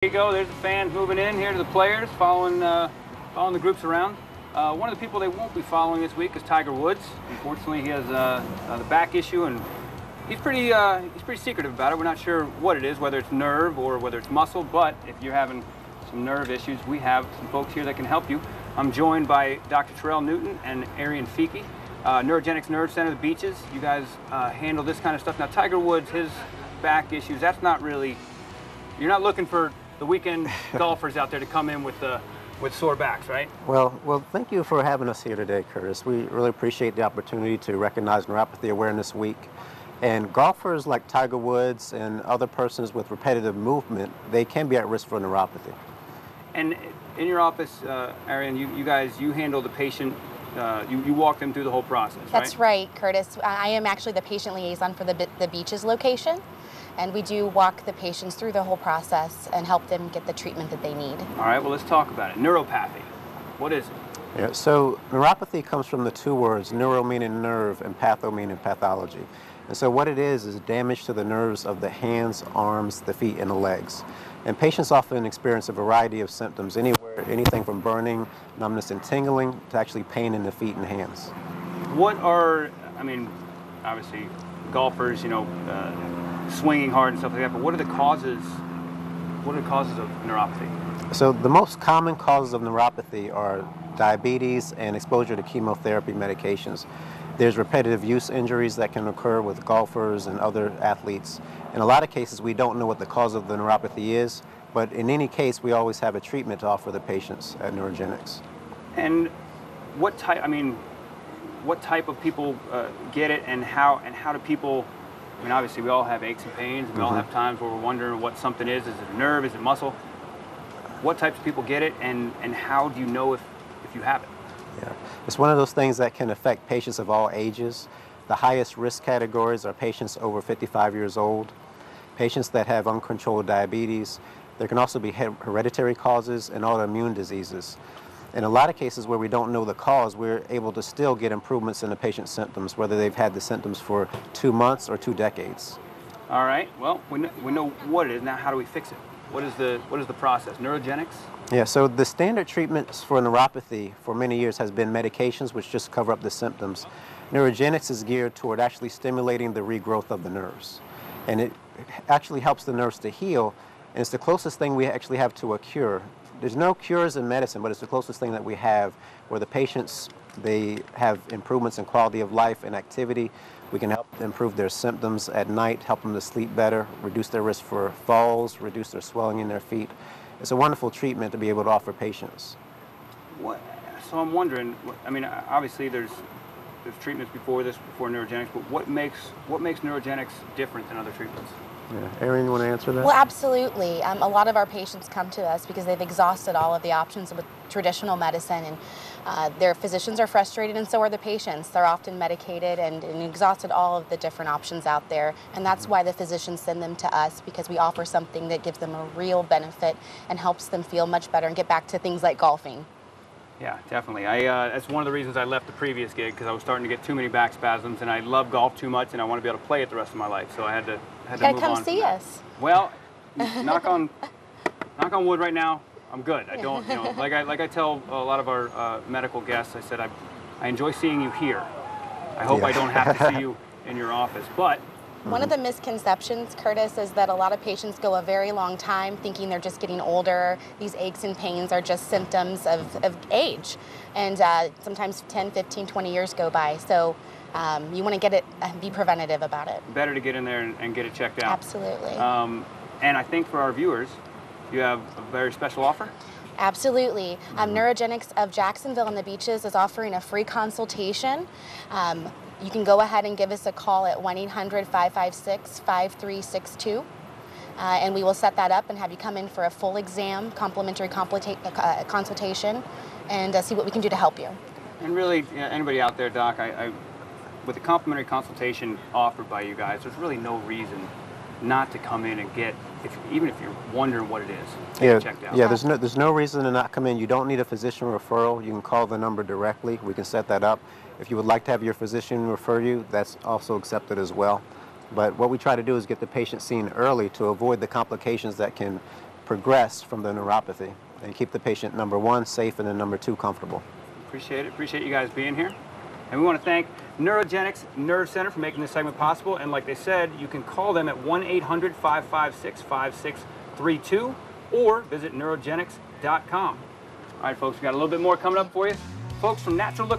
There you go. There's the fans moving in here to the players, following the groups around. One of the people they won't be following this week is Tiger Woods. Unfortunately, he has the back issue, and he's pretty secretive about it. We're not sure what it is, whether it's nerve or whether it's muscle. But if you're having some nerve issues, we have some folks here that can help you. I'm joined by Dr. Terrell Newton and Arian Fiki, Neurogenx Nerve Center, the Beaches. You guys handle this kind of stuff. Now, Tiger Woods, his back issues, that's not really. You're not looking for the weekend golfers out there to come in with sore backs, right? Well, thank you for having us here today, Curtis. We really appreciate the opportunity to recognize Neuropathy Awareness Week. And golfers like Tiger Woods and other persons with repetitive movement, they can be at risk for neuropathy. And in your office, Arian, you handle the patient. You walk them through the whole process, right? That's right, Curtis. I am actually the patient liaison for the Beaches location. And we do walk the patients through the whole process and help them get the treatment that they need. All right, well, let's talk about it. Neuropathy, what is it? Yeah, so neuropathy comes from the two words, neuro meaning nerve and patho meaning pathology. And so what it is damage to the nerves of the hands, arms, the feet, and the legs. And patients often experience a variety of symptoms, anything from burning, numbness, and tingling to actually pain in the feet and hands. What are, obviously, golfers, swinging hard and stuff like that, but what are the causes of neuropathy? So the most common causes of neuropathy are diabetes and exposure to chemotherapy medications. There's repetitive use injuries that can occur with golfers and other athletes. In a lot of cases, we don't know what the cause of the neuropathy is, but in any case, we always have a treatment to offer the patients at Neurogenx. And what type of people get it, and how do people? Obviously, we all have aches and pains. We all have times where we're wondering what something is. Is it a nerve? Is it muscle? What types of people get it, and how do you know if you have it? Yeah, it's one of those things that can affect patients of all ages. The highest risk categories are patients over 55 years old, patients that have uncontrolled diabetes. There can also be hereditary causes and autoimmune diseases. In a lot of cases where we don't know the cause, we're able to still get improvements in the patient's symptoms, whether they've had the symptoms for 2 months or 2 decades. All right. Well, we know what it is. Now, how do we fix it? What is the process? Neurogenx? Yeah. So the standard treatments for neuropathy for many years has been medications, which just cover up the symptoms. Neurogenx is geared toward actually stimulating the regrowth of the nerves, and it actually helps the nerves to heal. And it's the closest thing we actually have to a cure. There's no cures in medicine, but it's the closest thing that we have where the patients, they have improvements in quality of life and activity. We can help improve their symptoms at night, help them to sleep better, reduce their risk for falls, reduce their swelling in their feet. It's a wonderful treatment to be able to offer patients. So I'm wondering, obviously there's treatments before Neurogenx, but what makes Neurogenx different than other treatments? Yeah. Arian, you want to answer that? Well, absolutely. A lot of our patients come to us because they've exhausted all of the options with traditional medicine, and their physicians are frustrated, and so are the patients. They're often medicated and exhausted all of the different options out there, and that's why the physicians send them to us, because we offer something that gives them a real benefit and helps them feel much better and get back to things like golfing. Yeah, definitely. That's one of the reasons I left the previous gig, because I was starting to get too many back spasms, and I love golf too much, and I want to be able to play it the rest of my life. So I had to move on. Come see us. Well, knock on wood right now. I'm good. I don't, like I tell a lot of our medical guests, I said I enjoy seeing you here. I hope I don't have to see you in your office, but. One of the misconceptions, Curtis, is that a lot of patients go a very long time thinking they're just getting older. These aches and pains are just symptoms of age. And sometimes 10, 15, 20 years go by. So you want to get it, be preventative about it. Better to get in there and get it checked out. Absolutely. And I think for our viewers, you have a very special offer? Absolutely. Neurogenx of Jacksonville and the Beaches is offering a free consultation. You can go ahead and give us a call at 1-800-556-5362, and we will set that up and have you come in for a full exam, complimentary consultation, and see what we can do to help you. And really, anybody out there, Doc, with the complimentary consultation offered by you guys, there's really no reason not to come in and get, even if you're wondering what it is, get it checked out. Yeah, there's no reason to not come in. You don't need a physician referral. You can call the number directly. We can set that up. If you would like to have your physician refer you, that's also accepted as well. But what we try to do is get the patient seen early to avoid the complications that can progress from the neuropathy and keep the patient, number one, safe, and then number two, comfortable. Appreciate it. Appreciate you guys being here. And we want to thank Neurogenx Nerve Center for making this segment possible. And like they said, you can call them at 1-800-556-5632 or visit neurogenx.com. All right, folks, we got a little bit more coming up for you. Folks, from Natural Look